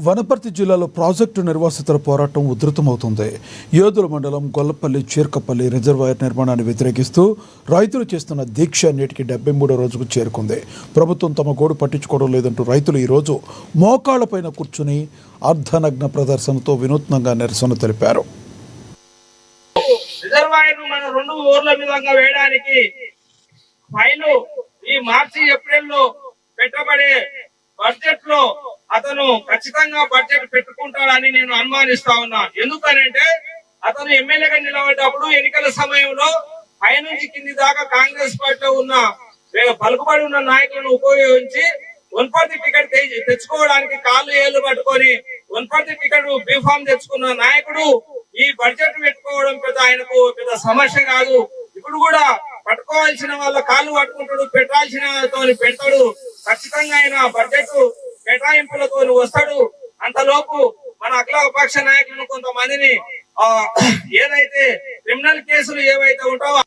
వనపర్తి జిల్లాలో ప్రాజెక్టు నిర్వాసితుల పోరాటం ఉధృతమవుతుంది. యోధుల మండలం గొల్లపల్లి చీర్కపల్లి రిజర్వాయర్ నిర్మాణాన్ని వ్యతిరేకిస్తూ రైతులు చేస్తున్న దీక్ష నేటికి 73వ రోజుకు చేరుకుంది. ప్రభుత్వం తమ గోడు పట్టించుకోవడం లేదంటూ రైతులు ఈరోజు మోకాళ్లపైన కూర్చుని అర్ధనగ్న ప్రదర్శనతో వినూత్నంగా నిరసన తెలిపారు. రిజర్వాయర్ మన 2 ఊర్ల విధంగా వేయడానికి ఫైలు ఈ మార్చి ఏప్రిల్ లో పెట్టబడే బడ్జెట్ లో అతను ఖచ్చితంగా బడ్జెట్ పెట్టుకుంటాడని నేను అనుమానిస్తా ఉన్నా. ఎందుకనంటే అతను ఎమ్మెల్యేగా నిలబడ్డప్పుడు ఎన్నికల సమయంలో పై నుంచి కింది దాకా కాంగ్రెస్ పార్టీలో ఉన్న పలుకుబడి ఉన్న నాయకులను ఉపయోగించి వనపర్తి టికెట్ తెచ్చుకోవడానికి కాళ్ళు ఏళ్లు పట్టుకొని వనపర్తి టికెట్ బీఫామ్ తెచ్చుకున్న నాయకుడు ఈ బడ్జెట్ పెట్టుకోవడం ఆయనకు పెద్ద సమస్య కాదు. ఇప్పుడు కూడా పట్టుకోవాల్సిన వాళ్ళ కాళ్ళు పట్టుకుంటాడు, పెట్టాల్సిన పెట్టాడు. ఖచ్చితంగా ఆయన బడ్జెట్ కేటాయింపులతో వస్తాడు. అంతలోపు మన అఖిలపక్ష నాయకులను కొంతమందిని ఏదైతే క్రిమినల్ కేసులు ఏవైతే ఉంటావో